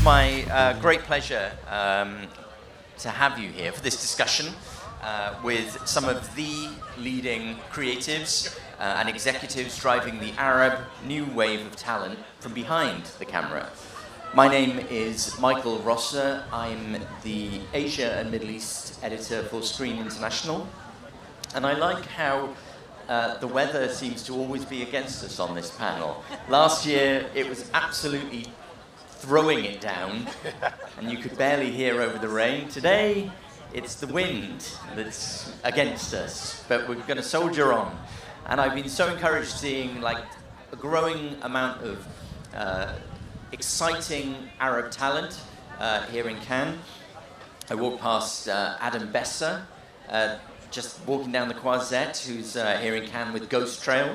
My great pleasure to have you here for this discussion with some of the leading creatives and executives driving the Arab new wave of talent from behind the camera. My name is Michael Rosser. I'm the Asia and Middle East editor for Screen International. And I like how the weather seems to always be against us on this panel. Last year, it was absolutely throwing it down, and you could barely hear over the rain. Today, it's the wind that's against us, but we're going to soldier on. And I've been so encouraged seeing like a growing amount of exciting Arab talent here in Cannes. I walked past Adam Besser, just walking down the Croisette, who's here in Cannes with Ghost Trail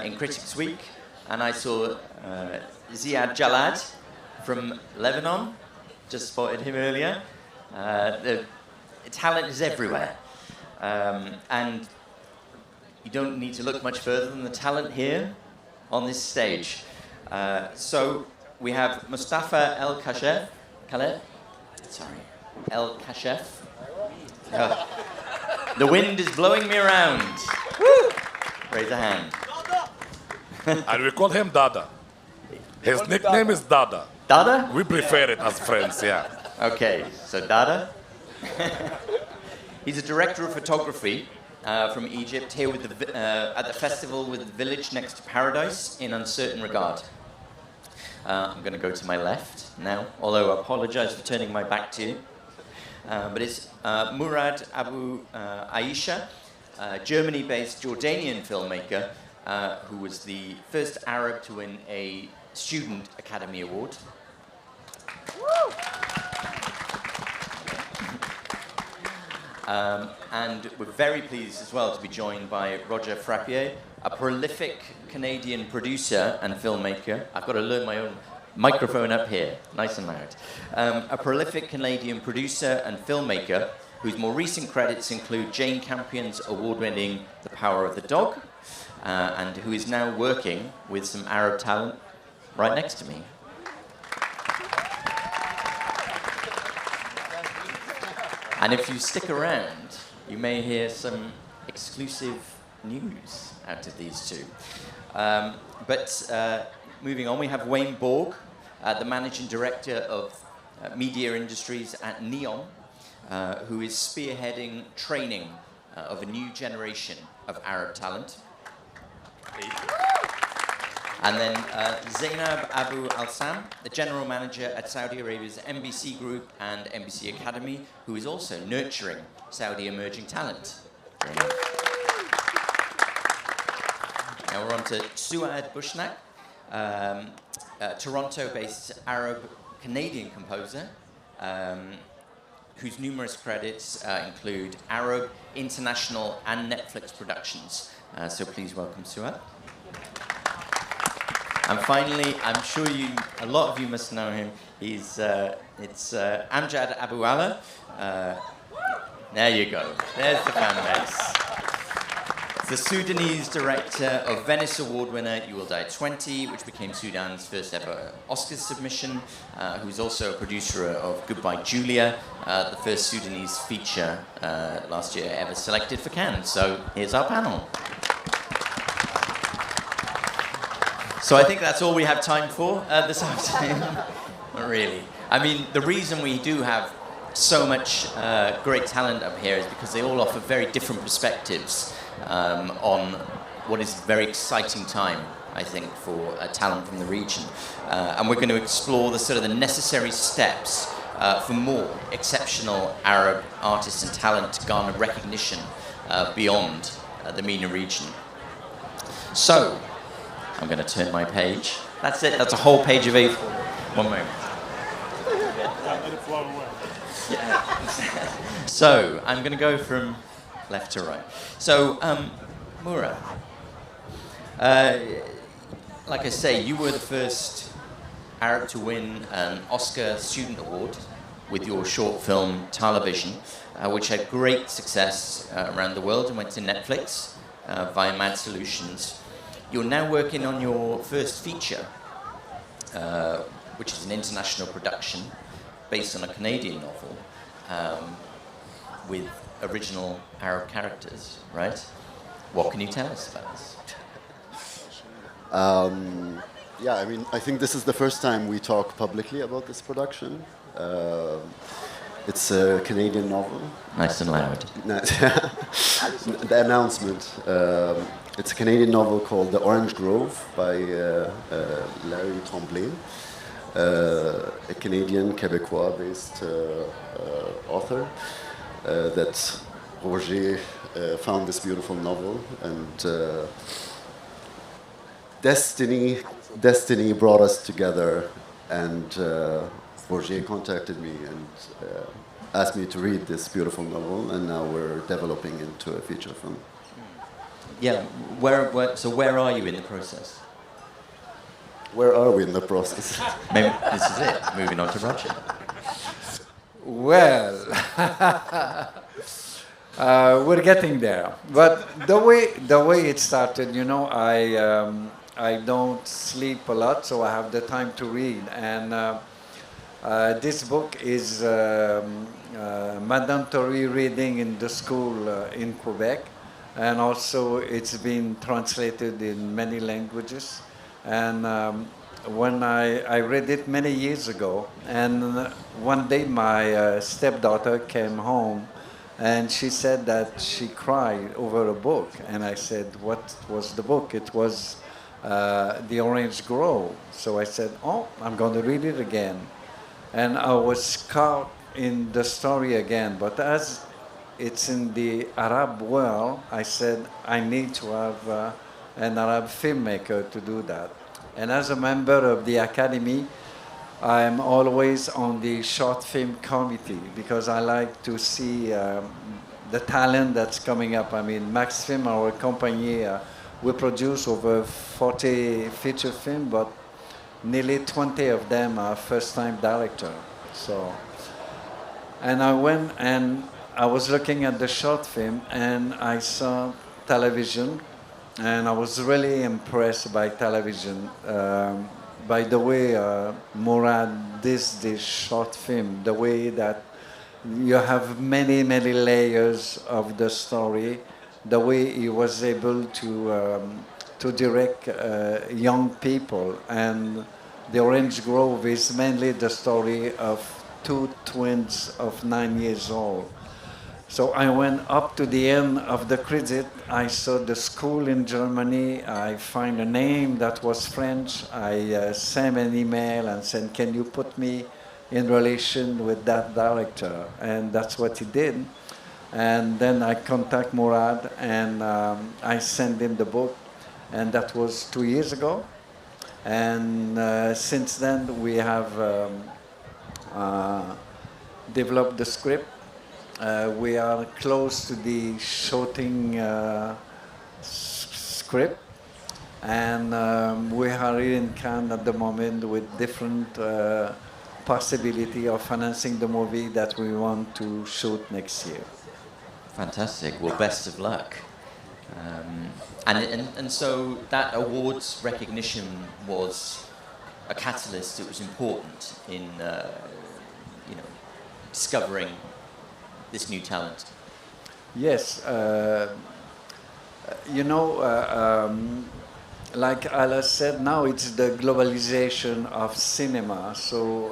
in Critics Week, and I saw Ziad Jalad from Lebanon, just spotted him earlier. The talent is everywhere. And you don't need to look much further than the talent here on this stage. So we have Mostafa El Kashef. El Kashef. The wind is blowing me around. Woo! Raise a hand. And we call him Dada. His nickname is Dada. Dada? We prefer it as friends, yeah. Okay, so Dada. He's a director of photography from Egypt, here with at the festival with the village next to Paradise in Uncertain Regard. I'm going to go to my left now, although I apologize for turning my back to you. But it's Murad Abu Aisha, Germany-based Jordanian filmmaker who was the first Arab to win a Student Academy Award. And we're very pleased as well to be joined by Roger Frappier, a prolific Canadian producer and filmmaker. I've got to learn my own microphone up here, nice and loud. A prolific Canadian producer and filmmaker whose more recent credits include Jane Campion's award-winning The Power of the Dog, and who is now working with some Arab talent right next to me. And if you stick around, you may hear some exclusive news out of these two. But moving on, we have Wayne Borg, the managing director of media industries at NEOM, who is spearheading training of a new generation of Arab talent. And then Zainab Abu Al-Sam, the general manager at Saudi Arabia's NBC Group and NBC Academy, who is also nurturing Saudi emerging talent. Now we're on to Suad Bushnaq, Toronto-based Arab-Canadian composer, whose numerous credits include Arab, international, and Netflix productions. So please welcome Suad. And finally, I'm sure a lot of you must know him. It's Amjad Abu Allah. There you go. There's the fan base. The Sudanese director of Venice Award winner You Will Die at 20, which became Sudan's first ever Oscars submission, who's also a producer of Goodbye Julia, the first Sudanese feature last year ever selected for Cannes. So here's our panel. So I think that's all we have time for this afternoon. Not really. I mean, the reason we do have so much great talent up here is because they all offer very different perspectives on what is a very exciting time, I think, for talent from the region. And we're going to explore the sort of the necessary steps for more exceptional Arab artists and talent to garner recognition beyond the MENA region. So, I'm going to turn my page. That's it. That's a whole page of A4. One moment. Yeah. So, I'm going to go from left to right. So, Murad, like I say, you were the first Arab to win an Oscar Student Award with your short film Television, which had great success around the world and went to Netflix via Mad Solutions. You're now working on your first feature, which is an international production based on a Canadian novel with original Arab characters, right? What can you tell us about this? Yeah, I mean, I think this is the first time we talk publicly about this production. It's a Canadian novel. Nice and loud. The announcement. It's a Canadian novel called The Orange Grove by Larry Tremblay, a Canadian Quebecois-based author that Roger found this beautiful novel, and Destiny brought us together, and Roger contacted me and asked me to read this beautiful novel, and now we're developing into a feature film. Yeah, so where are you in the process? Where are we in the process? Maybe this is it. Moving on to Roger. Well, we're getting there. But the way it started, you know, I don't sleep a lot, so I have the time to read. And this book is mandatory reading in the school in Quebec, and also it's been translated in many languages. And when I read it many years ago, and one day my stepdaughter came home, and she said that she cried over a book. And I said, what was the book? It was The Orange Grove. So I said, oh, I'm going to read it again. And I was caught in the story again. But as it's in the Arab world, I said, I need to have an Arab filmmaker to do that. And as a member of the Academy, I'm always on the short film committee because I like to see the talent that's coming up. I mean, Max Film, our company, we produce over 40 feature films, but nearly 20 of them are first-time director. So, and I went and I was looking at the short film and I saw television, and I was really impressed by television. By the way Mourad did this short film, the way that you have many, many layers of the story, the way he was able to direct young people. And The Orange Grove is mainly the story of two twins of 9 years old. So I went up to the end of the credit. I saw the school in Germany. I find a name that was French. I sent an email and said, can you put me in relation with that director? And that's what he did. And then I contact Mourad, and I sent him the book. And that was 2 years ago. And since then, we have developed the script. We are close to the shooting script, and we are in Cannes at the moment with different possibility of financing the movie that we want to shoot next year. Fantastic. Well, best of luck. And so that awards recognition was a catalyst. It was important in discovering this new talent. Yes, like Ala said, now it's the globalization of cinema. So,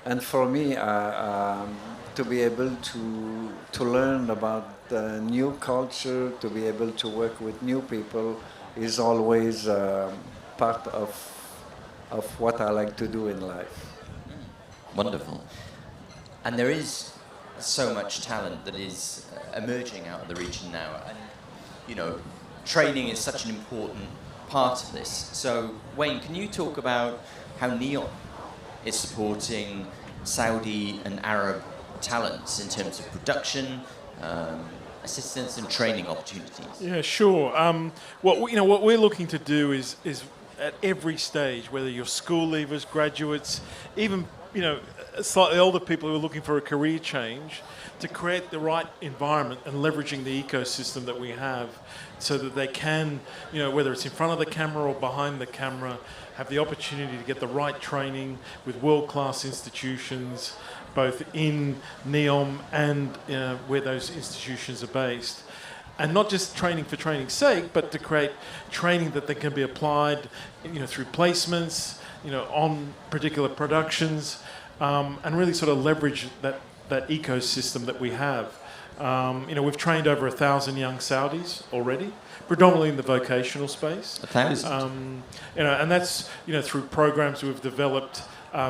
and for me, to be able to learn about the new culture, to be able to work with new people, is always part of what I like to do in life. Wonderful. And there is so much talent that is emerging out of the region now, and training is such an important part of this. So Wayne, can you talk about how NEOM is supporting Saudi and Arab talents in terms of production, assistance and training opportunities? Yeah, sure. What we're looking to do is at every stage, whether you're school leavers, graduates, even slightly older people who are looking for a career change, to create the right environment and leveraging the ecosystem that we have so that they can, whether it's in front of the camera or behind the camera, have the opportunity to get the right training with world-class institutions, both in NEOM and where those institutions are based. And not just training for training's sake, but to create training that can be applied, through placements, on particular productions, and really sort of leverage that ecosystem that we have. We've trained over 1,000 young Saudis already, predominantly in the vocational space. 1,000. And that's through programs we've developed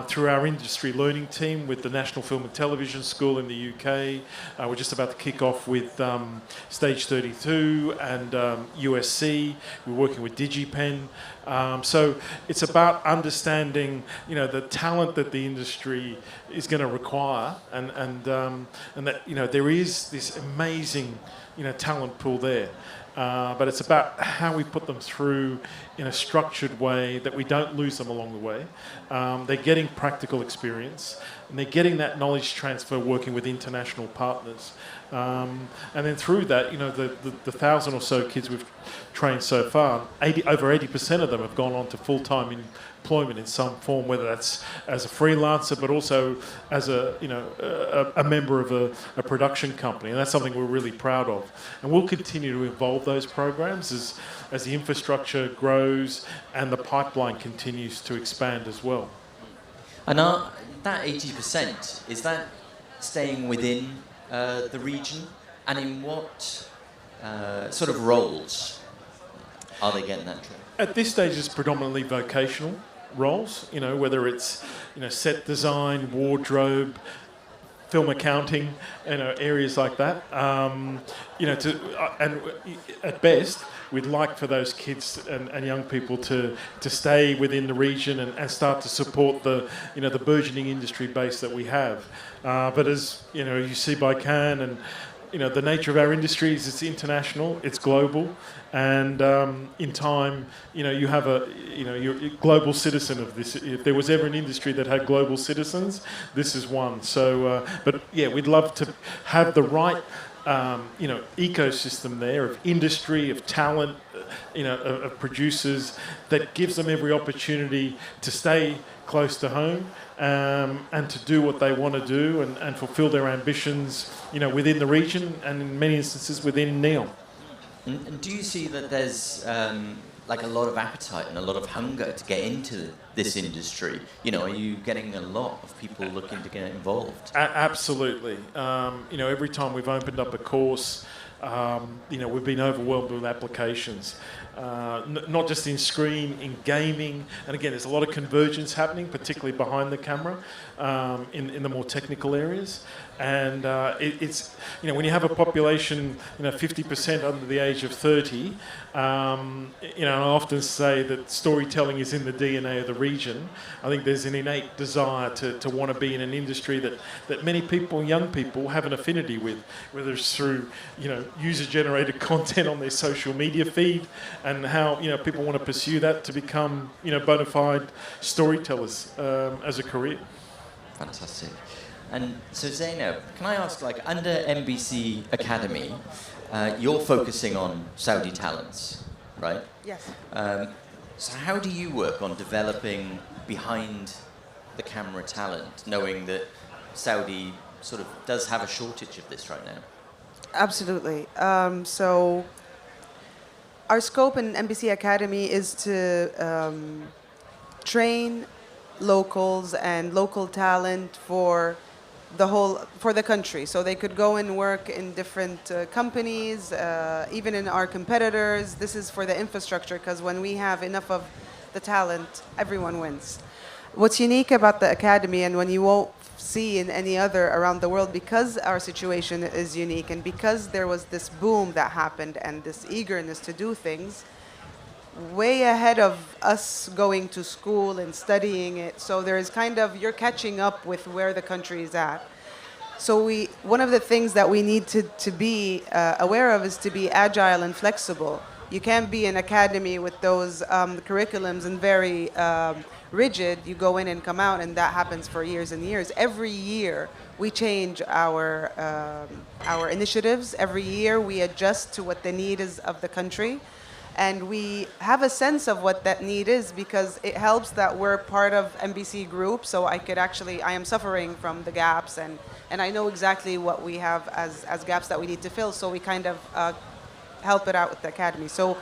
through our industry learning team with the National Film and Television School in the UK. We're just about to kick off with Stage 32 and USC. We're working with DigiPen. So it's about understanding, the talent that the industry is going to require, and that there is this amazing, talent pool there. But it's about how we put them through in a structured way that we don't lose them along the way. They're getting practical experience, and they're getting that knowledge transfer working with international partners. And then through that, the 1,000 or so kids we've trained so far, over 80% of them have gone on to full-time employment in some form, whether that's as a freelancer, but also as a member of a production company. And that's something we're really proud of. And we'll continue to evolve those programs as the infrastructure grows and the pipeline continues to expand as well. And that 80%, is that staying within the region? And in what sort of roles are they getting that training? At this stage, it's predominantly vocational roles, whether it's, set design, wardrobe, film accounting, areas like that. And at best, we'd like for those kids and young people to stay within the region and start to support the burgeoning industry base that we have. But as you see by Cannes, and the nature of our industry is it's international, it's global, and in time, you have you're a global citizen of this. If there was ever an industry that had global citizens, this is one. So, but yeah, we'd love to have the right ecosystem there of industry, of talent, of producers that gives them every opportunity to stay close to home and to do what they want to do and fulfill their ambitions, within the region and in many instances within NEOM. And do you see that there's like a lot of appetite and a lot of hunger to get into this industry? Are you getting a lot of people looking to get involved? Absolutely. Every time we've opened up a course, we've been overwhelmed with applications. Not just in screen, in gaming, and again, there's a lot of convergence happening, particularly behind the camera, in the more technical areas. And it's when you have a population 50% under the age of 30, I often say that storytelling is in the DNA of the region. I think there's an innate desire to want to be in an industry that many people, young people, have an affinity with, whether it's through user-generated content on their social media feed, and how people want to pursue that to become bona fide storytellers as a career. Fantastic. And so Zainab, can I ask, under NBC Academy, you're focusing on Saudi talents, right? Yes. So how do you work on developing behind the camera talent, knowing that Saudi sort of does have a shortage of this right now? Absolutely. So our scope in NBC Academy is to train locals and local talent for the country. So they could go and work in different companies, even in our competitors. This is for the infrastructure, because when we have enough of the talent, everyone wins. What's unique about the academy, and when you won't see in any other around the world, because our situation is unique and because there was this boom that happened and this eagerness to do things way ahead of us going to school and studying it. So there is you're catching up with where the country is at. So one of the things that we need to be aware of is to be agile and flexible. You can't be an academy with those curriculums and very rigid. You go in and come out, and that happens for years and years. Every year we change our initiatives. Every year we adjust to what the need is of the country. And we have a sense of what that need is because it helps that we're part of MBC Group. So I am suffering from the gaps, and I know exactly what we have as gaps that we need to fill. So we kind of help it out with the academy. So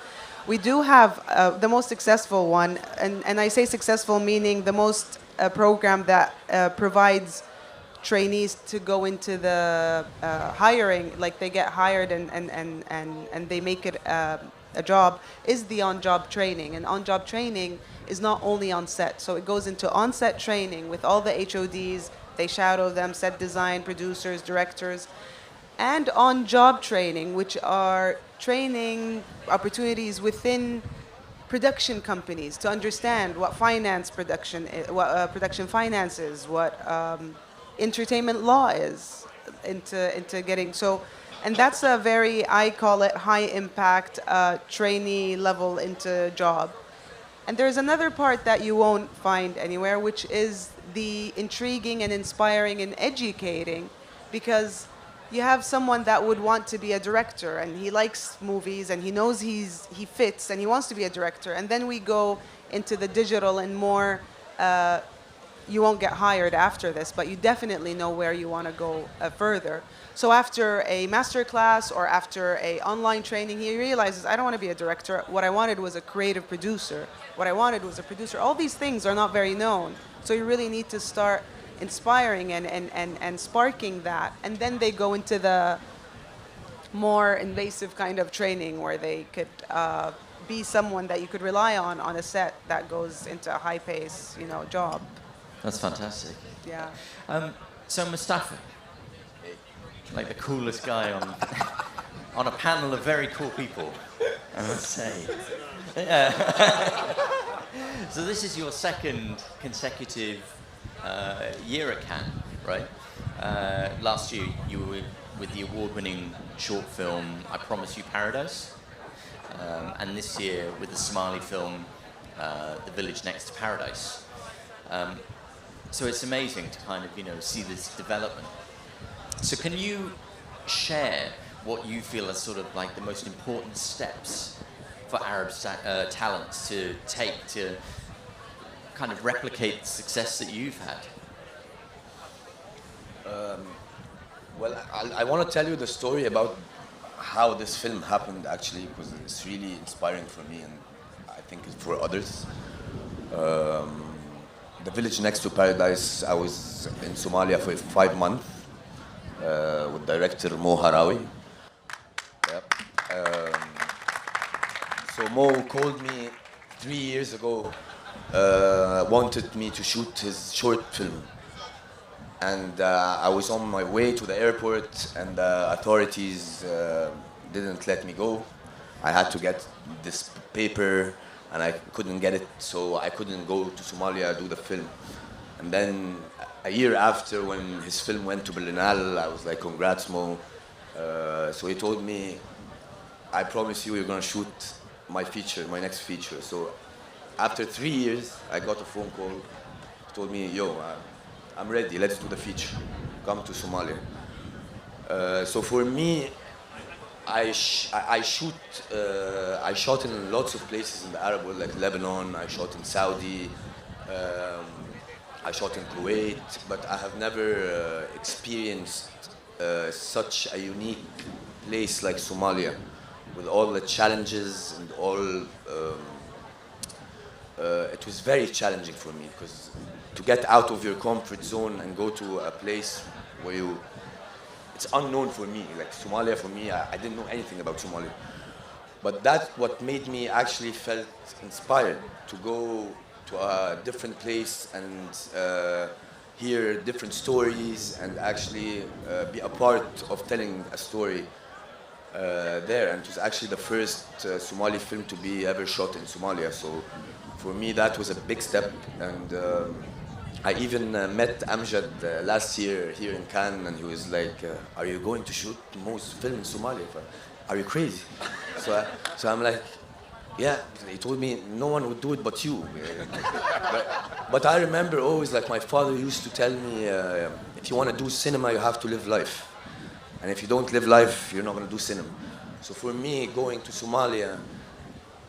we do have the most successful one, and I say successful meaning the most program that provides trainees to go into the hiring, like they get hired and they make it a job, is the on-job training. And on-job training is not only on set. So it goes into on-set training with all the HODs. They shadow them, set design, producers, directors, and on-job training, which are training opportunities within production companies to understand what production finance is, what entertainment law is, into getting so. And that's a very, I call it, high-impact trainee level into job. And there's another part that you won't find anywhere, which is the intriguing and inspiring and educating, because you have someone that would want to be a director, and he likes movies, and he knows he fits, and he wants to be a director. And then we go into the digital and more. You won't get hired after this, but you definitely know where you want to go further. So after a master class or after a online training, he realizes, I don't want to be a director. What I wanted was a creative producer. What I wanted was a producer. All these things are not very known. So you really need to start inspiring and sparking that. And then they go into the more invasive kind of training where they could be someone that you could rely on a set that goes into a high-pace, job. That's fantastic. Yeah. So Mostafa, like the coolest guy on a panel of very cool people, I must say. So this is your second consecutive year at Cannes, right? Last year you were with the award-winning short film I Promise You Paradise, and this year with the Somali film The Village Next to Paradise. So it's amazing to kind of, see this development. So can you share what you feel are sort of like the most important steps for Arab talents to take to kind of replicate the success that you've had? Well, I want to tell you the story about how this film happened, actually, because it's really inspiring for me, and I think it's for others. The Village Next to Paradise, I was in Somalia for 5 months with director Mo Harawi. Yep. So Mo called me 3 years ago, wanted me to shoot his short film. And I was on my way to the airport, and the authorities didn't let me go. I had to get this paper, and I couldn't get it, so I couldn't go to Somalia do the film. And then a year after, when his film went to Berlinale, I was like, congrats, Mo. So he told me, I promise you, you're gonna shoot my next feature. So after 3 years, I got a phone call. He told me, yo, I'm ready, let's do the feature. Come to Somalia. So for me, I shot in lots of places in the Arab world, like Lebanon. I shot in Saudi. I shot in Kuwait, but I have never experienced such a unique place like Somalia, with all the challenges and all. It was very challenging for me, because to get out of your comfort zone and go to a place where it's unknown for me. Like Somalia, for me, I didn't know anything about Somalia. But that's what made me actually felt inspired to go to a different place and hear different stories and actually be a part of telling a story there. And it was actually the first Somali film to be ever shot in Somalia. So for me, that was a big step. And I even met Amjad last year here in Cannes, and he was like, are you going to shoot most film in Somalia? are you crazy? So I'm like, yeah. He told me no one would do it but you. But I remember always, like, my father used to tell me, if you want to do cinema, you have to live life. And if you don't live life, you're not going to do cinema. So for me, going to Somalia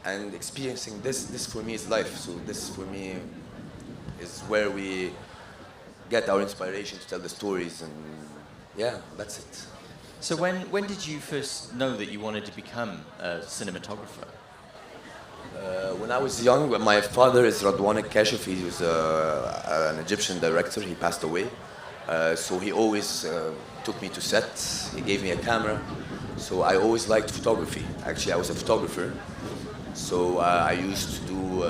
and experiencing this for me is life. So this for me is where we get our inspiration to tell the stories, and yeah, that's it. So when did you first know that you wanted to become a cinematographer? When I was young, my father is Kashef. He was an Egyptian director. He passed away. So he always took me to set. He gave me a camera. So I always liked photography. Actually, I was a photographer. So I used to do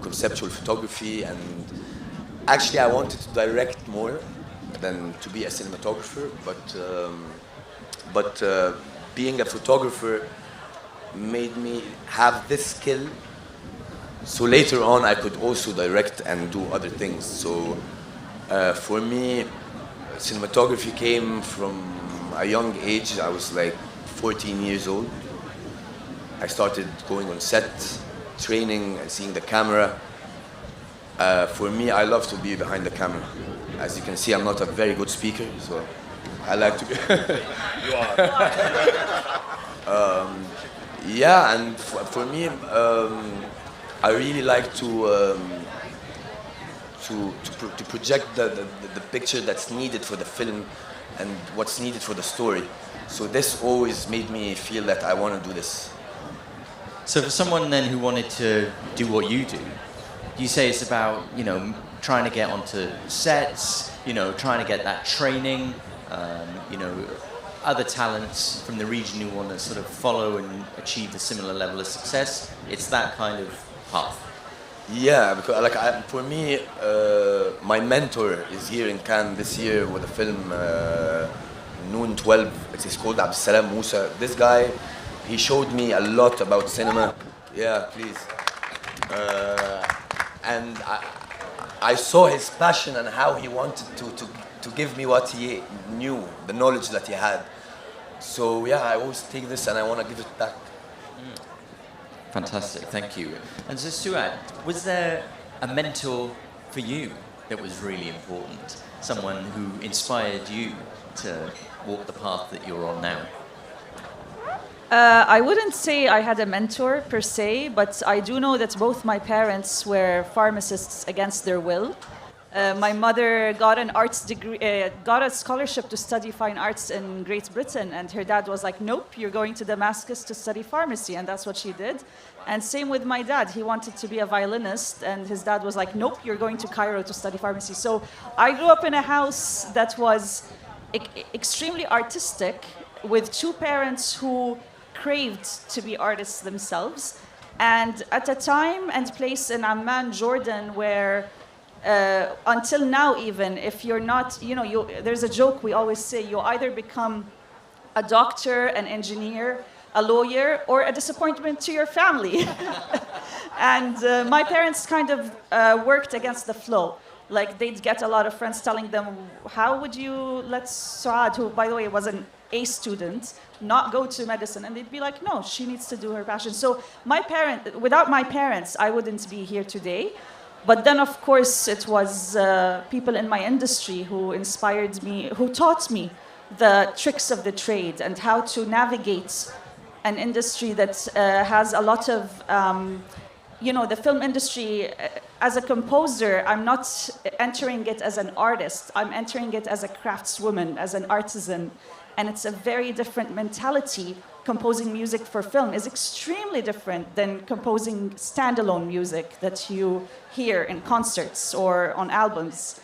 conceptual photography, and actually I wanted to direct more than to be a cinematographer. But being a photographer made me have this skill. So later on, I could also direct and do other things. So for me, cinematography came from a young age. I was like 14 years old. I started going on set, training, and seeing the camera. For me, I love to be behind the camera. As you can see, I'm not a very good speaker, so I like to be. You are. Yeah, and for me, I really like to project the picture that's needed for the film and what's needed for the story. So this always made me feel that I want to do this. So for someone then who wanted to do what you do, you say it's about, trying to get onto sets, trying to get that training, other talents from the region who want to sort of follow and achieve a similar level of success. It's that kind of path. Yeah, because for me, my mentor is here in Cannes this year with a film, Noon 12. It's called Abdsalam Musa. This guy, he showed me a lot about cinema. Yeah, please. And I saw his passion and how he wanted to give me what he knew, the knowledge that he had. So yeah, I always take this and I want to give it back. Fantastic, thank you. And so Suad, was there a mentor for you that was really important? Someone who inspired you to walk the path that you're on now? I wouldn't say I had a mentor per se, but I do know that both my parents were pharmacists against their will. My mother got an arts degree, got a scholarship to study fine arts in Great Britain, and her dad was like, "Nope, you're going to Damascus to study pharmacy," and that's what she did. And same with my dad; he wanted to be a violinist, and his dad was like, "Nope, you're going to Cairo to study pharmacy." So I grew up in a house that was extremely artistic, with two parents who craved to be artists themselves, and at a time and place in Amman, Jordan, where until now, even if you're not, there's a joke we always say: you either become a doctor, an engineer, a lawyer, or a disappointment to your family. And my parents kind of worked against the flow. Like, they'd get a lot of friends telling them, "How would you let Suad, who, by the way, was an A student, not go to medicine?" And they'd be like, "No, she needs to do her passion." So without my parents, I wouldn't be here today. But then, of course, it was people in my industry who inspired me, who taught me the tricks of the trade and how to navigate an industry that has a lot of, the film industry. As a composer, I'm not entering it as an artist. I'm entering it as a craftswoman, as an artisan. And it's a very different mentality. Composing music for film is extremely different than composing standalone music that you hear in concerts or on albums.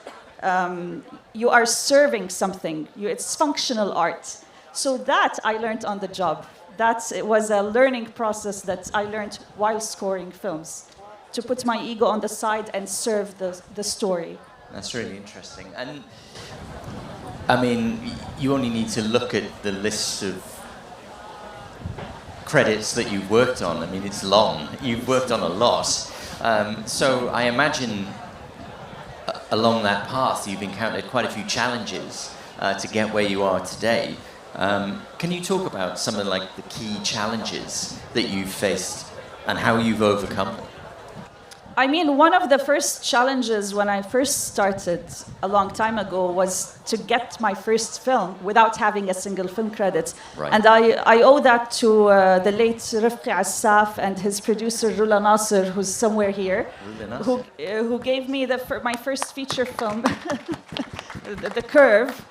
You are serving something. It's functional art. So that I learned on the job. It was a learning process that I learned while scoring films, to put my ego on the side and serve the story. That's really interesting. And I mean, you only need to look at the list of credits that you've worked on. I mean, it's long. You've worked on a lot. So I imagine along that path you've encountered quite a few challenges to get where you are today. Can you talk about some of like the key challenges that you've faced and how you've overcome them? I mean, one of the first challenges when I first started a long time ago was to get my first film without having a single film credit. Right. And I owe that to the late Rifqi Assaf and his producer Rula Nasser, who's somewhere here, who gave me my first feature film, The Curve,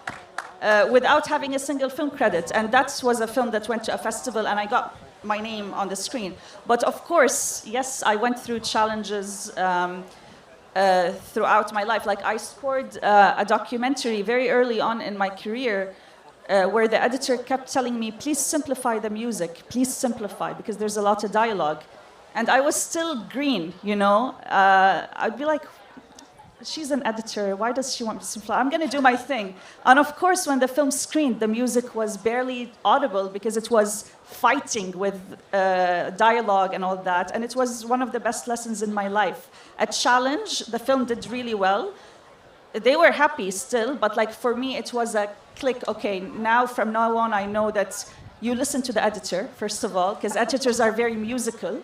without having a single film credit. And that was a film that went to a festival, and I got my name on the screen. But of course, yes, I went through challenges throughout my life. Like I scored a documentary very early on in my career where the editor kept telling me, please simplify the music, please simplify, because there's a lot of dialogue. And I was still green, you know. I'd be like, she's an editor, why does she want me to simplify? I'm gonna do my thing. And of course, when the film screened, the music was barely audible because it was fighting with dialogue and all that. And it was one of the best lessons in my life. A challenge, the film did really well. They were happy still, but like for me, it was a click. Okay, from now on, I know that you listen to the editor, first of all, because editors are very musical.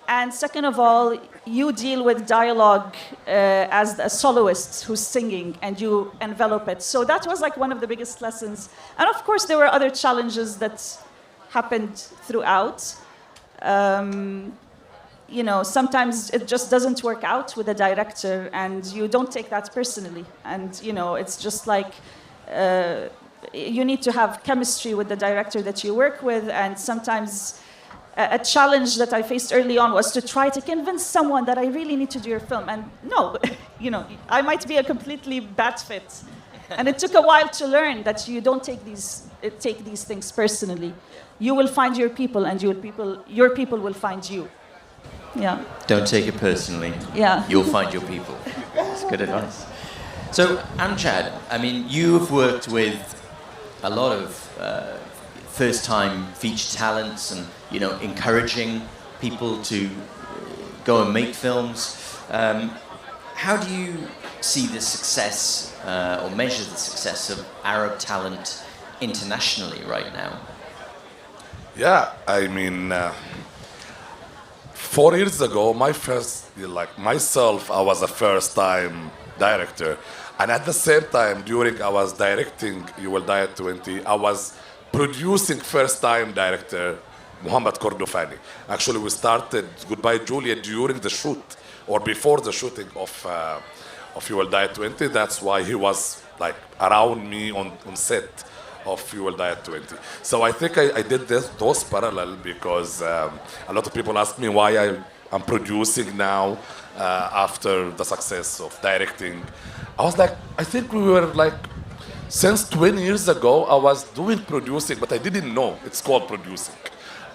And second of all, you deal with dialogue as a soloist who's singing, and you envelop it. So that was like one of the biggest lessons. And of course, there were other challenges that happened throughout. You know, sometimes it just doesn't work out with a director, and you don't take that personally. And, you know, it's just like you need to have chemistry with the director that you work with, and sometimes a challenge that I faced early on was to try to convince someone that I really need to do your film. And no, you know, I might be a completely bad fit. And it took a while to learn that you don't take these things personally. You will find your people, and your people will find you. Yeah. Don't take it personally. Yeah. You'll find your people. That's good advice. So, Amjad, I mean, you've worked with a lot of first-time feature talents, and you know, encouraging people to go and make films. How do you see the success or measure the success of Arab talent internationally right now? Yeah, I mean, 4 years ago, I was a first-time director. And at the same time, during I was directing You Will Die at 20, I was producing first-time director Muhammad Kordofani. Actually, we started Goodbye Julia during the shoot, or before the shooting of You Will Die at 20. That's why he was like around me on set of You Will Die at 20. So I think I did those parallel because a lot of people ask me why I'm producing now after the success of directing. I was like, I think we were like, since 20 years ago, I was doing producing, but I didn't know it's called producing.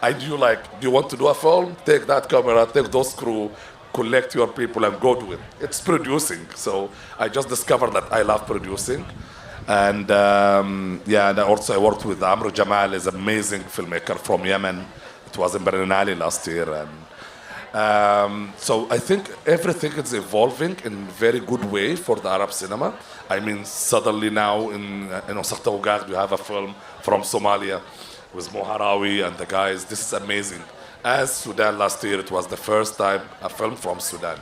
I do like, do you want to do a film? Take that camera, take those crew, collect your people and go do it. It's producing. So I just discovered that I love producing. And and also I worked with Amr Jamal, is an amazing filmmaker from Yemen. It was in Berlinale last year. And so I think everything is evolving in a very good way for the Arab cinema. I mean, suddenly now in Osakta Ugard, you have a film from Somalia with Moharawi and the guys. This is amazing. As Sudan last year, it was the first time a film from Sudan.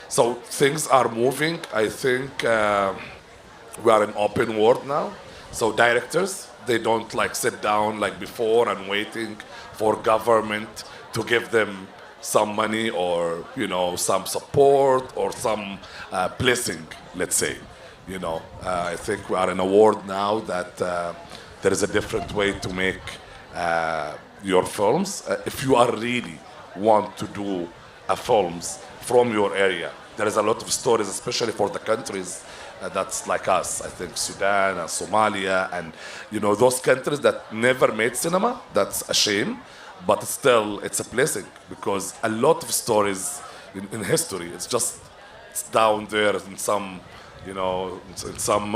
So things are moving. I think we are in open world now. So directors, they don't like sit down like before and waiting for government to give them some money or, you know, some support or some blessing, let's say. You know, I think we are in a world now that there is a different way to make your films. If you are really want to do films from your area, there is a lot of stories, especially for the countries that's like us. I think Sudan and Somalia and, you know, those countries that never made cinema, that's a shame. But still, it's a blessing because a lot of stories in history, it's down there in some, you know, in some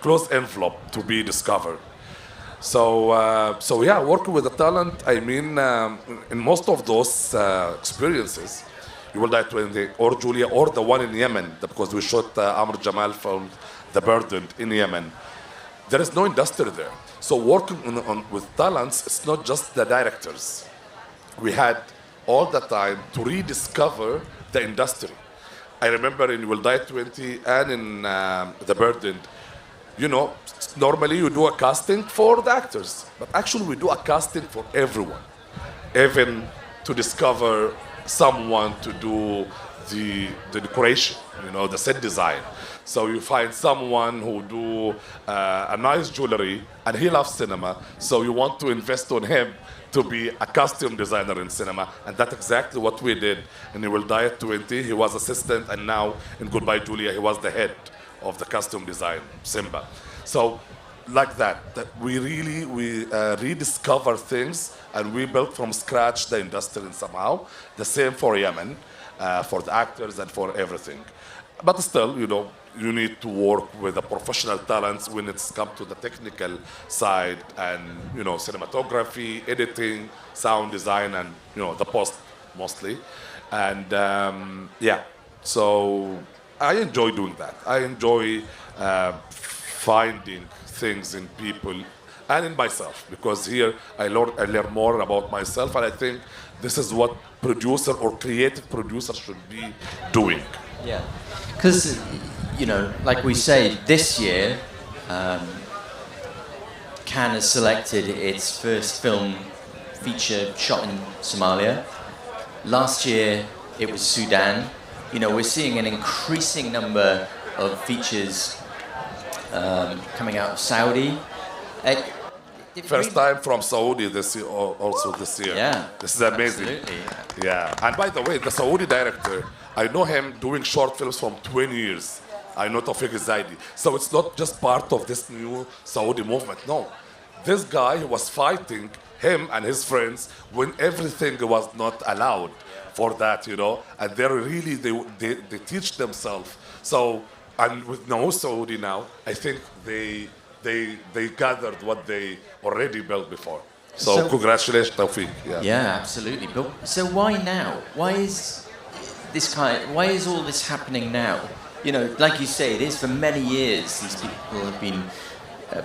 closed envelope to be discovered. So yeah, working with the talent, I mean, in most of those experiences, You Will Die 20 or Julia or the one in Yemen, because we shot Amr Jamal film, The Burden in Yemen. there is no industry there. So working with talents, it's not just the directors. We had all the time to rediscover the industry. I remember in Will Die at 20 and in The Burdened, you know, normally you do a casting for the actors, but actually we do a casting for everyone, even to discover someone to do the decoration, you know, the set design. So you find someone who do a nice jewelry and he loves cinema, so you want to invest on him to be a costume designer in cinema, and that's exactly what we did. And He Will Die at 20, he was assistant, and now in Goodbye Julia, he was the head of the costume design, Simba. So like that we rediscover things, and we built from scratch the industry and somehow. The same for Yemen, for the actors and for everything. But still, you know, you need to work with the professional talents when it's come to the technical side and, you know, cinematography, editing, sound design, and, you know, the post mostly. And yeah, so I enjoy doing that. I enjoy finding things in people and in myself, because here I learn more about myself, and I think this is what producer or creative producer should be doing. Yeah, because, you know, like we say, this year, Cannes has selected its first film feature shot in Somalia. Last year, it was Sudan. You know, we're seeing an increasing number of features coming out of Saudi. First time from Saudi this year, also this year. Yeah, this is amazing. Absolutely. Yeah, and by the way, the Saudi director, I know him doing short films from 20 years. I know Tawfiq Zaidi. So it's not just part of this new Saudi movement. No, this guy was fighting him and his friends when everything was not allowed for that, you know. And they're really they teach themselves. So, and with no Saudi now, I think they gathered what they already built before. So congratulations, Tawfiq. Yeah, absolutely. But so why now? Why is all this happening now? You know, like you say, it is for many years these people have been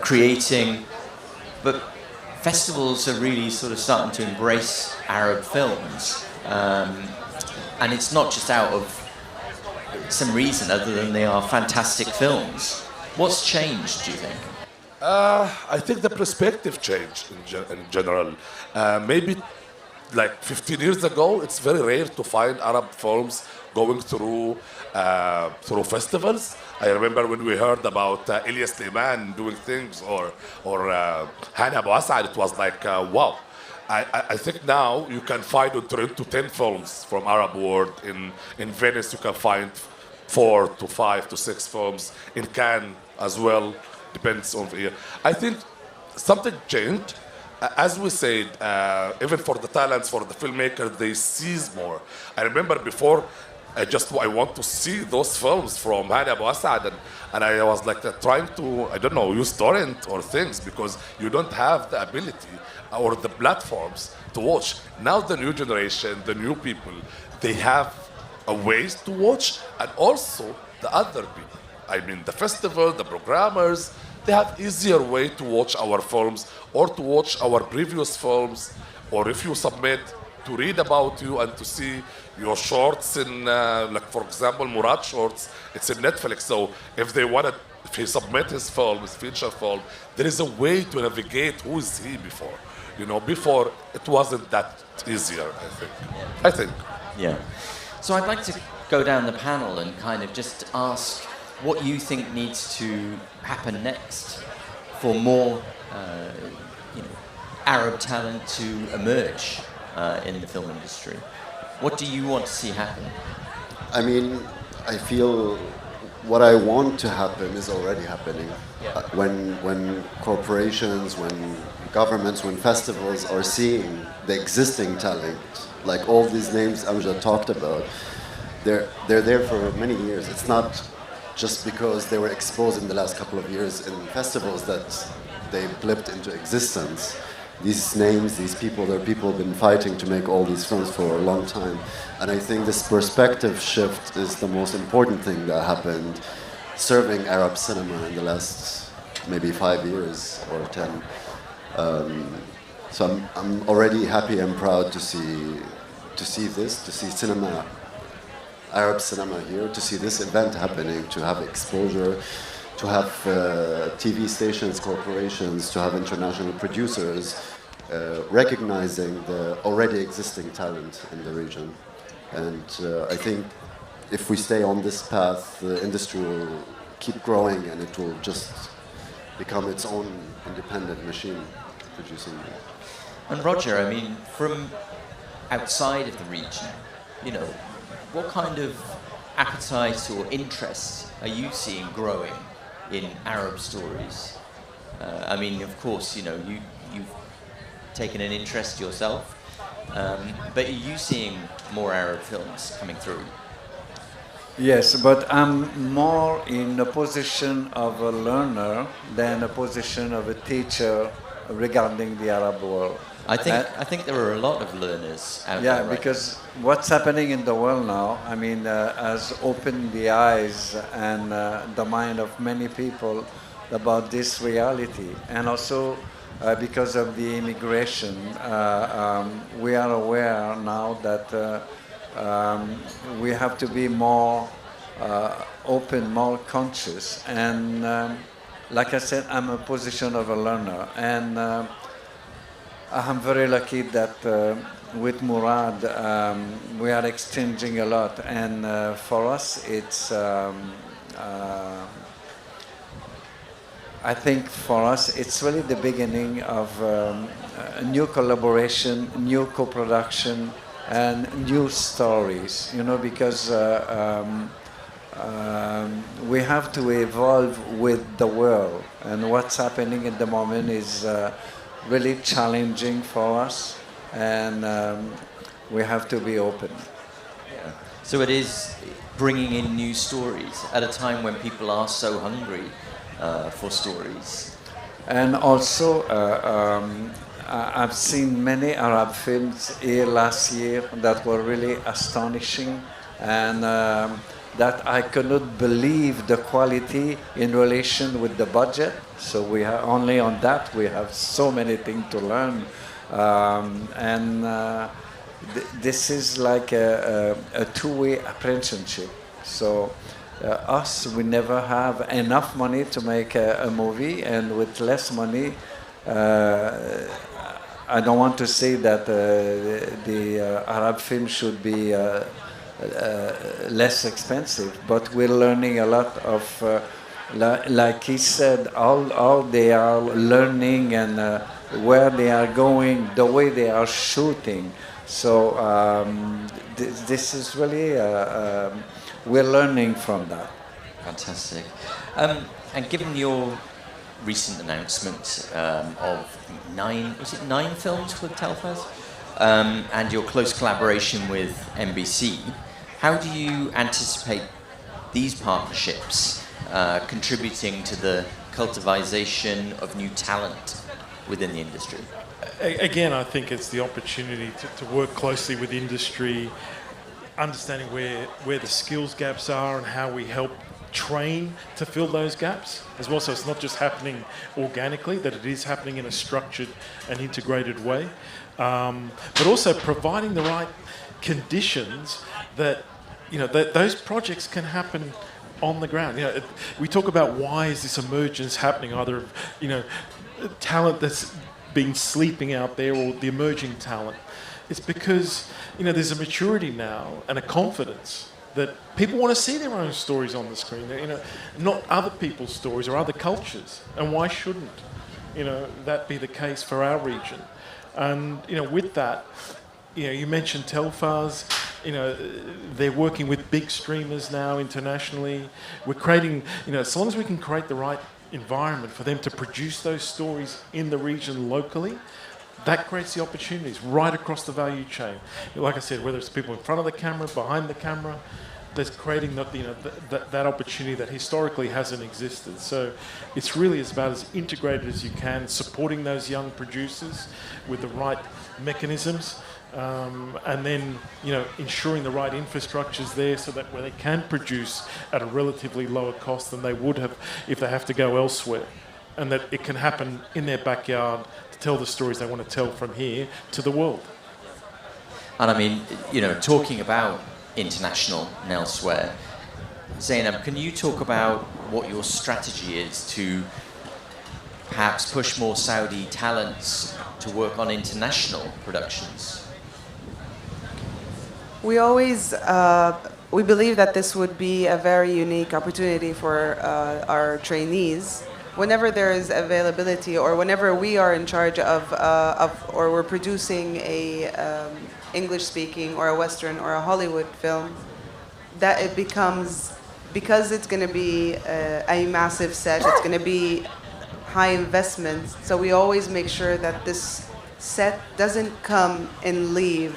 creating, but festivals are really sort of starting to embrace Arab films, and it's not just out of some reason other than they are fantastic films. What's changed, do you think? I think the perspective changed in general. Maybe like 15 years ago, it's very rare to find Arab films going through festivals. I remember when we heard about Ilyas Liman doing things, or Hani Abu Asad, it was like, wow. I think now you can find on Toronto 10 films from Arab world. In Venice, you can find 4 to 5 to 6 films. In Cannes as well, depends on the year. I think something changed. As we said, even for the talents, for the filmmakers, they seize more. I remember before, I want to see those films from Hani Abu Asad, and I was like trying to, I don't know, use torrent or things, because you don't have the ability or the platforms to watch. Now the new generation, the new people, they have a ways to watch, and also the other people. I mean, the festival, the programmers, they have easier way to watch our films or to watch our previous films, or if you submit, to read about you and to see your shorts in, like for example, Murad shorts, it's in Netflix. So if he submit his film, his feature film, there is a way to navigate who is he before. You know, before it wasn't that easier, I think. Yeah. So I'd like to go down the panel and kind of just ask what you think needs to happen next for more Arab talent to emerge in the film industry. What do you want to see happen? I mean, I feel what I want to happen is already happening. Yeah. When corporations, when governments, when festivals are seeing the existing talent, like all these names Amjad talked about, they're there for many years. It's not just because they were exposed in the last couple of years in festivals that they blipped into existence. These names, these people, they're people who've been fighting to make all these films for a long time. And I think this perspective shift is the most important thing that happened serving Arab cinema in the last maybe 5 years or 10. So I'm already happy and proud to see this, to see Arab cinema here, to see this event happening, to have exposure, to have TV stations, corporations, to have international producers recognizing the already existing talent in the region. And I think if we stay on this path, the industry will keep growing and it will just become its own independent machine producing. And Roger, I mean, from outside of the region, you know, what kind of appetite or interest are you seeing growing in Arab stories? I mean, of course, you know, you've taken an interest yourself, but are you seeing more Arab films coming through? Yes, but I'm more in a position of a learner than a position of a teacher regarding the Arab world. I think there are a lot of learners out there. Yeah, right? because what's happening in the world now, I mean, has opened the eyes and the mind of many people about this reality. And also because of the immigration, we are aware now that we have to be more open, more conscious. And like I said, I'm a position of a learner. And I'm very lucky that with Murad, we are exchanging a lot. And for us, it's, I think for us, it's really the beginning of a new collaboration, new co-production, and new stories, you know, because we have to evolve with the world. And what's happening at the moment is really challenging for us, and we have to be open. Yeah. So it is bringing in new stories at a time when people are so hungry for stories. And also, I've seen many Arab films here last year that were really astonishing, and that I could not believe the quality in relation with the budget. So we have only on that we have so many things to learn, and this is like a two-way apprenticeship. So us, we never have enough money to make a movie, and with less money, I don't want to say that the Arab film should be less expensive, but we're learning a lot of, like he said, all they are learning and where they are going, the way they are shooting. So this is really, we're learning from that. Fantastic. And given your recent announcement of nine films with Telfaz, and your close collaboration with NBC, how do you anticipate these partnerships contributing to the cultivation of new talent within the industry? Again, I think it's the opportunity to work closely with industry, understanding where the skills gaps are and how we help train to fill those gaps as well. So it's not just happening organically, that it is happening in a structured and integrated way, but also providing the right conditions that, you know, that those projects can happen on the ground. You know, we talk about why is this emergence happening, either, you know, talent that's been sleeping out there or the emerging talent. It's because, you know, there's a maturity now and a confidence that people want to see their own stories on the screen, you know, not other people's stories or other cultures. And why shouldn't, you know, that be the case for our region? And, you know, with that, you know, you mentioned Telfaz, you know, they're working with big streamers now internationally. We're creating, you know, as long as we can create the right environment for them to produce those stories in the region locally, that creates the opportunities right across the value chain. Like I said, whether it's people in front of the camera, behind the camera, that's creating that opportunity that historically hasn't existed. So it's really about as integrated as you can, supporting those young producers with the right mechanisms, and then, you know, ensuring the right infrastructure's there so that where they can produce at a relatively lower cost than they would have if they have to go elsewhere. and that it can happen in their backyard to tell the stories they want to tell from here to the world. And I mean, you know, talking about international and elsewhere, Zainab, can you talk about what your strategy is to perhaps push more Saudi talents to work on international productions? We always we believe that this would be a very unique opportunity for our trainees. Whenever there is availability, or whenever we are in charge of or we're producing a English-speaking or a Western or a Hollywood film, that it becomes, because it's going to be a massive set, it's going to be high investment. So we always make sure that this set doesn't come and leave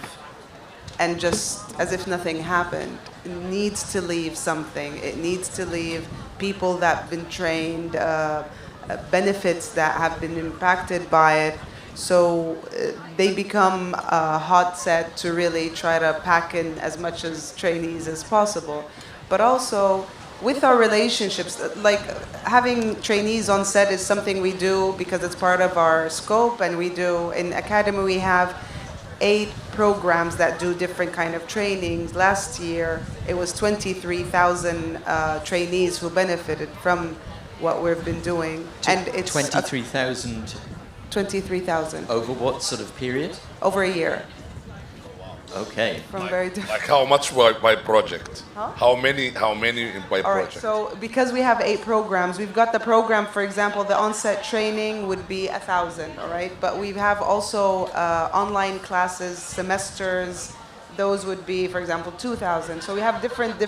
and just as if nothing happened. It needs to leave something. It needs to leave people that have been trained, benefits that have been impacted by it. So they become a hot set to really try to pack in as much as trainees as possible. But also, with our relationships, like having trainees on set is something we do because it's part of our scope, and we do, in Academy we have 8 programs that do different kind of trainings. Last year, it was 23,000 trainees who benefited from what we've been doing. And it's 23,000 23,000 over what sort of period? over a year. Okay. From very different. Like how much by project? Huh? How many by All right, project? so because we have 8 programs, we've got the program, for example, the on-set training would be 1,000, all right? But we have also online classes, semesters, those would be, for example, 2,000. So we have different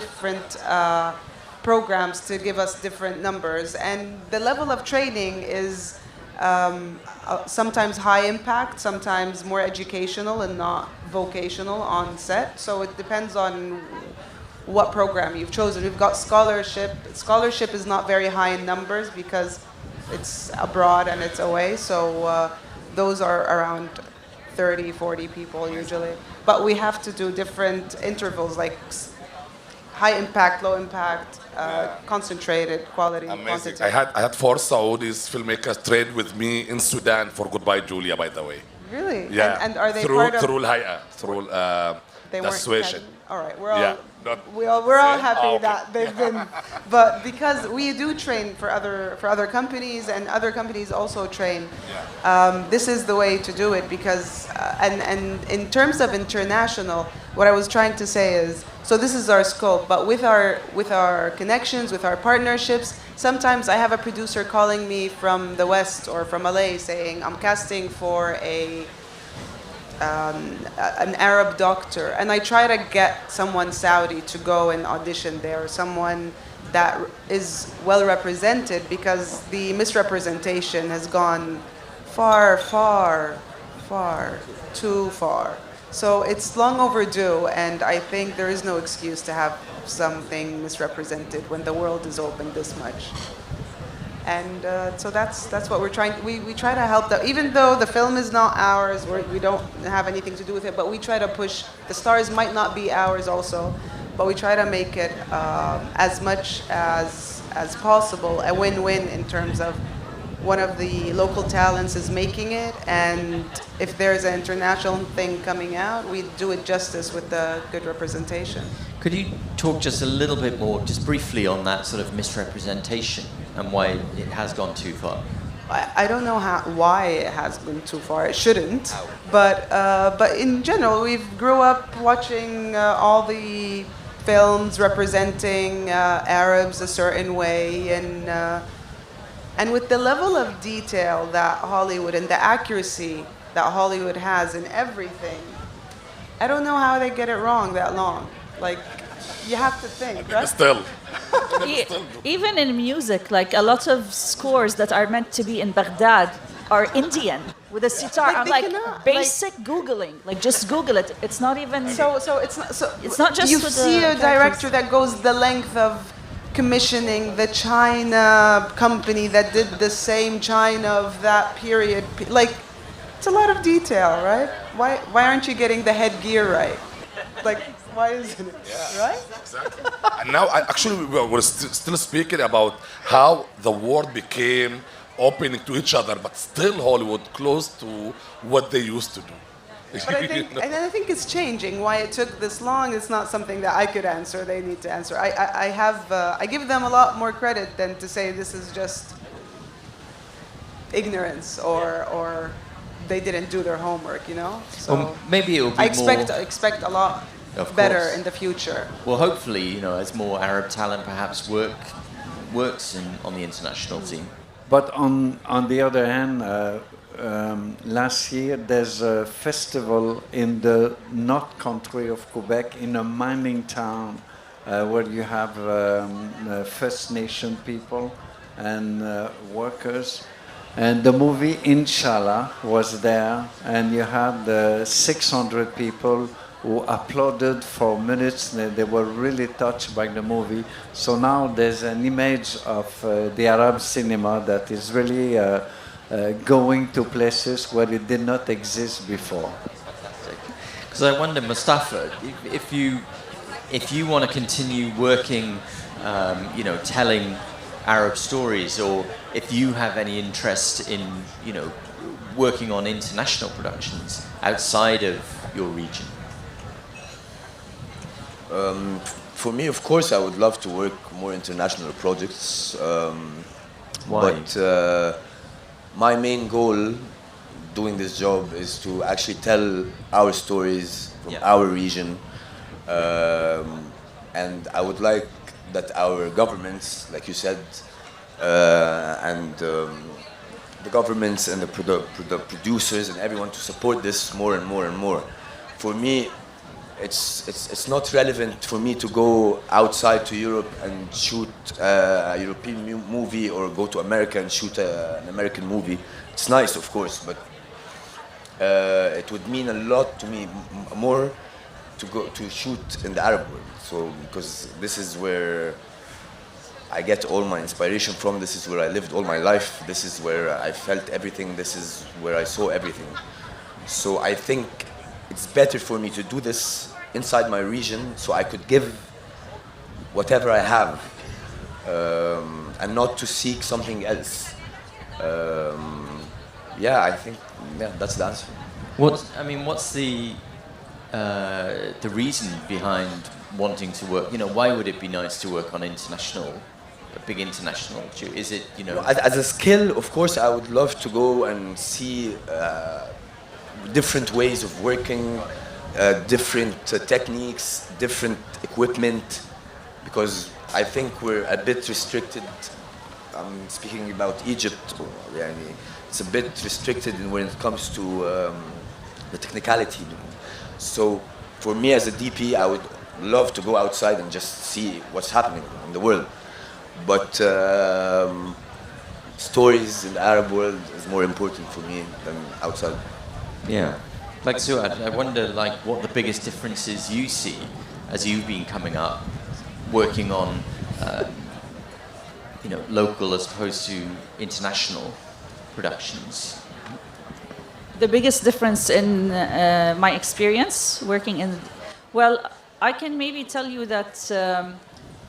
programs to give us different numbers. And the level of training is sometimes high impact, sometimes more educational and not vocational on set. So it depends on what program you've chosen. We've got scholarship. Scholarship is not very high in numbers because it's abroad and it's away. So those are around 30, 40 people usually. But we have to do different intervals, like high impact, low impact, concentrated, quality, Amazing. quantity. I had 4 Saudis filmmakers train with me in Sudan for Goodbye Julia, by the way. Really? Yeah. And are they through part of... through Al-Hay'a, through They the weren't association. Academy? All right, we're all Yeah, not we're all same? happy Oh, okay. that they've been, but because we do train for other companies, and other companies also train. This is the way to do it because and in terms of international, what I was trying to say is, so this is our scope, but with our connections, with our partnerships, sometimes I have a producer calling me from the West or from LA saying, I'm casting for an Arab doctor, and I try to get someone Saudi to go and audition there, someone that is well represented, because the misrepresentation has gone far, far, far, too far. So it's long overdue, and I think there is no excuse to have something misrepresented when the world is open this much. And so that's what we're trying. We try to help them, even though the film is not ours. We don't have anything to do with it, but we try to push. The stars might not be ours also, but we try to make it as much as possible a win-win in terms of one of the local talents is making it, and if there's an international thing coming out, we do it justice with the good representation. Could you talk just a little bit more, just briefly, on that sort of misrepresentation and why it has gone too far? I don't know why it has gone too far. It shouldn't. But in general, we've grew up watching all the films representing Arabs a certain way, and with the level of detail that Hollywood and the accuracy that Hollywood has in everything, I don't know how they get it wrong that long. Like, you have to think, right? Still. Even in music, like a lot of scores that are meant to be in Baghdad are Indian with a sitar. Like I'm they like, cannot, basic Googling. Like, just Google it. It's not even... So it's not. So It's not just you with see the a director that goes the length of commissioning the China company that did the same China of that period. Like, it's a lot of detail, right? Why aren't you getting the headgear right? Like, why isn't it? Yeah. Right? Exactly. And now, actually, we're still speaking about how the world became opening to each other, but still Hollywood close to what they used to do. But I think, and I think it's changing. Why it took this long is not something that I could answer. They need to answer. I give them a lot more credit than to say this is just ignorance or they didn't do their homework. You know. So Well, maybe it will be I more. expect a lot Of better course. in the future. Well, hopefully, as more Arab talent perhaps works on the international team. But on the other hand, last year there's a festival in the north country of Quebec in a mining town where you have First Nation people and workers. And the movie Inshallah was there, and you had 600 people who applauded for minutes. They were really touched by the movie. So now there's an image of the Arab cinema that is really going to places where it did not exist before. Because I wonder, Mostafa, if you want to continue working, telling Arab stories, or if you have any interest in, working on international productions outside of your region. For me, of course, I would love to work more international projects. Why? But my main goal doing this job is to actually tell our stories from our region. And I would like that our governments, like you said, and the governments and the producers and everyone to support this more and more and more. For me, it's not relevant for me to go outside to Europe and shoot a European movie or go to America and shoot an American movie. It's nice, of course, but it would mean a lot to me more to go to shoot in the Arab world. So because this is where I get all my inspiration from. This is where I lived all my life. This is where I felt everything. This is where I saw everything. So I think it's better for me to do this inside my region so I could give whatever I have and not to seek something else. I think that's the answer. What's the reason behind wanting to work? Why would it be nice to work on a big international? Is it, As a skill, of course, I would love to go and see different ways of working, different techniques, different equipment, because I think we're a bit restricted. I'm speaking about Egypt. It's a bit restricted when it comes to the technicality. So for me as a DP, I would love to go outside and just see what's happening in the world. But stories in the Arab world is more important for me than outside. Yeah. Like Suad, I wonder what the biggest differences you see as you've been coming up, working on local as opposed to international productions. The biggest difference in my experience working in, I can maybe tell you that,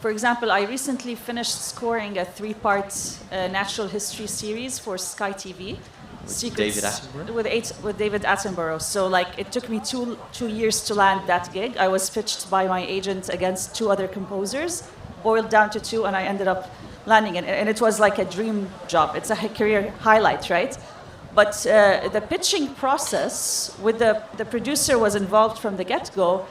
for example, I recently finished scoring a 3-part natural history series for Sky TV. David Attenborough? With David Attenborough. So it took me two years to land that gig. I was pitched by my agent against 2 other composers, boiled down to 2, and I ended up landing it. And it was like a dream job. It's a career highlight, right? But the pitching process with the producer was involved from the get-go,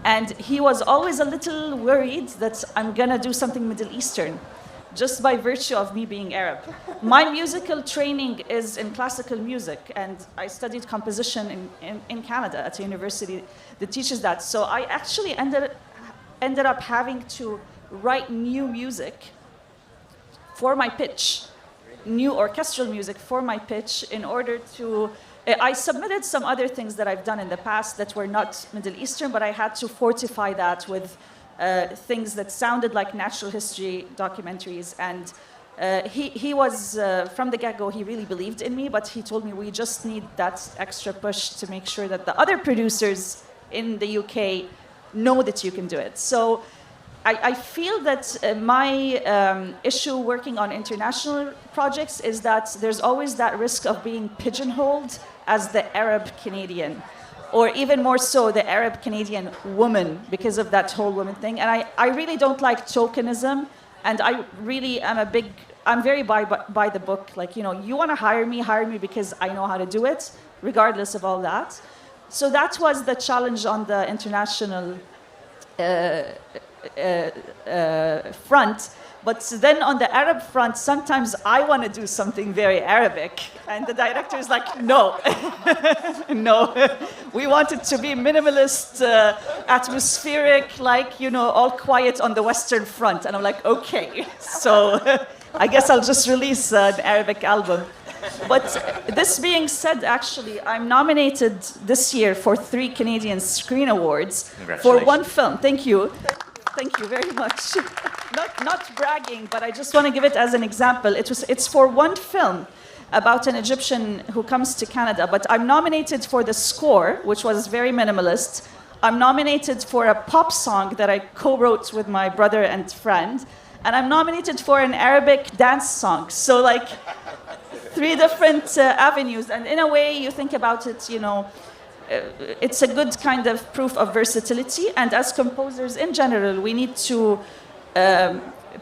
and he was always a little worried that I'm gonna do something Middle Eastern, just by virtue of me being Arab. My musical training is in classical music, and I studied composition in Canada at a university that teaches that. So I actually ended up having to write new music for my pitch, new orchestral music for my pitch in order to... I submitted some other things that I've done in the past that were not Middle Eastern, but I had to fortify that with things that sounded like natural history documentaries. And he was, from the get-go, he really believed in me, but he told me we just need that extra push to make sure that the other producers in the UK know that you can do it. So I feel that my issue working on international projects is that there's always that risk of being pigeonholed as the Arab Canadian, or even more so, the Arab Canadian woman, because of that whole woman thing. And I really don't like tokenism, and I really am I'm very by the book. Like, you know, you want to hire me because I know how to do it, regardless of all that. So that was the challenge on the international front. But then on the Arab front, sometimes I want to do something very Arabic. And the director is like, no, no. We want it to be minimalist, atmospheric, like, you know, all quiet on the Western front. And I'm like, okay. So I guess I'll just release an Arabic album. But this being said, actually, I'm nominated this year for 3 Canadian Screen Awards for one film. Thank you. Thank you very much. Not bragging, but I just want to give it as an example. It's for one film about an Egyptian who comes to Canada, but I'm nominated for the score, which was very minimalist. I'm nominated for a pop song that I co-wrote with my brother and friend, and I'm nominated for an Arabic dance song. So, like, 3 different avenues, and in a way, you think about it, you know, it's a good kind of proof of versatility. And as composers in general, we need to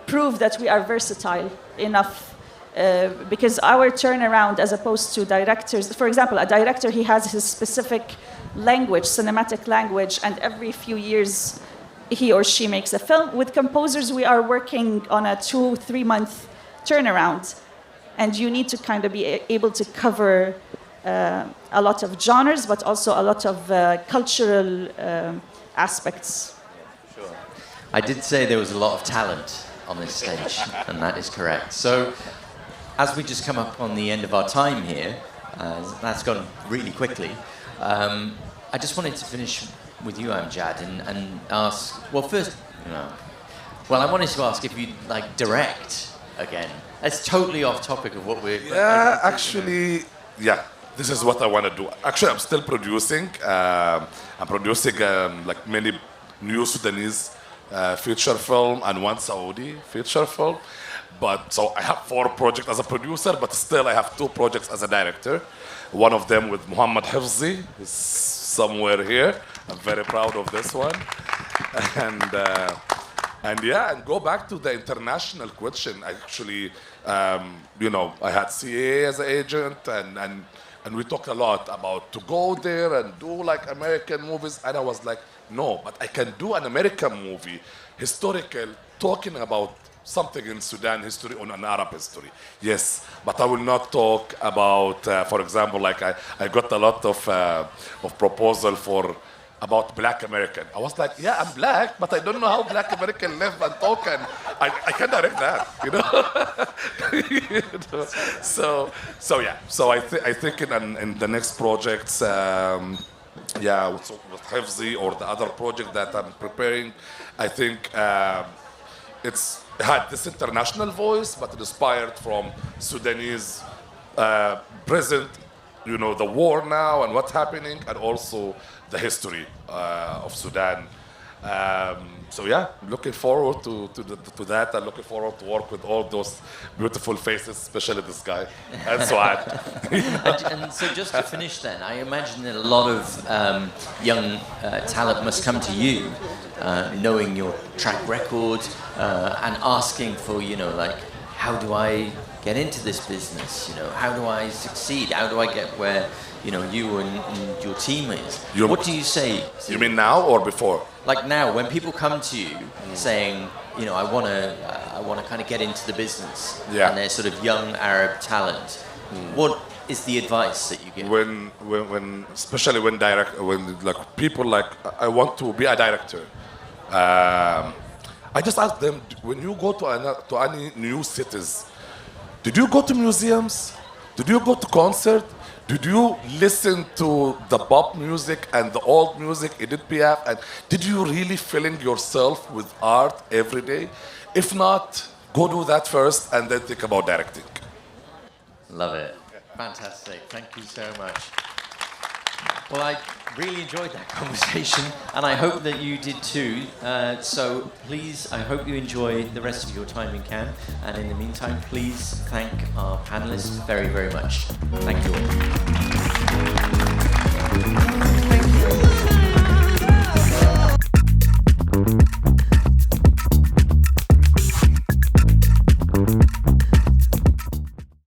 prove that we are versatile enough, because our turnaround, as opposed to directors, for example, a director, he has his specific language, cinematic language, and every few years he or she makes a film. With composers, we are working on a 2-3 month turnaround, and you need to kind of be able to cover a lot of genres, but also a lot of cultural aspects. Sure. I did say there was a lot of talent on this stage, and that is correct. So, as we just come up on the end of our time here, that's gone really quickly, I just wanted to finish with you, Amjad, and ask, well, first, you know, well, I wanted to ask if you'd like direct again. It's totally off topic of what we're... Yeah, actually, yeah. This is what I want to do. Actually, I'm still producing. I'm producing like many new Sudanese feature film and one Saudi feature film. But so I have 4 projects as a producer, but still I have 2 projects as a director. One of them with Muhammad Hifzi, is somewhere here. I'm very proud of this one. And yeah, and go back to the international question. Actually, you know, I had CA as an agent, and we talked a lot about to go there and do like American movies. And I was like, no, but I can do an American movie, historical, talking about something in Sudan history or an Arab history. Yes, but I will not talk about, for example, like I got a lot of proposal for about Black American. I was like, yeah, I'm Black, but I don't know how Black American live and talk, and I can direct that, you know? You know? So yeah. So I think in the next projects, yeah, with Hifzi or the other project that I'm preparing, I think it's had this international voice, but inspired from Sudanese present, you know, the war now and what's happening, and also the history of Sudan. So yeah, looking forward to that, and looking forward to work with all those beautiful faces, especially this guy and Suad. And so just to finish then, I imagine that a lot of young talent must come to you, knowing your track record and asking for, you know, like, how do I get into this business? You know, how do I succeed? How do I get where, you know, you and your team is? What do you say? You mean now or before? Like now, when people come to you saying, you know, I want to kind of get into the business, yeah, and they're sort of young Arab talent, what is the advice that you give? When especially when like people like, I want to be a director, I just ask them, when you go to any new cities, did you go to museums? Did you go to concert? Did you listen to the pop music and the old music, Edith Piaf? And did you really filling yourself with art every day? If not, go do that first and then think about directing. Love it. Fantastic. Thank you so much. Well, I Really enjoyed that conversation, and I hope that you did too. So please, I hope you enjoy the rest of your time in Cannes, and in the meantime, please thank our panelists very, very much. Thank you all.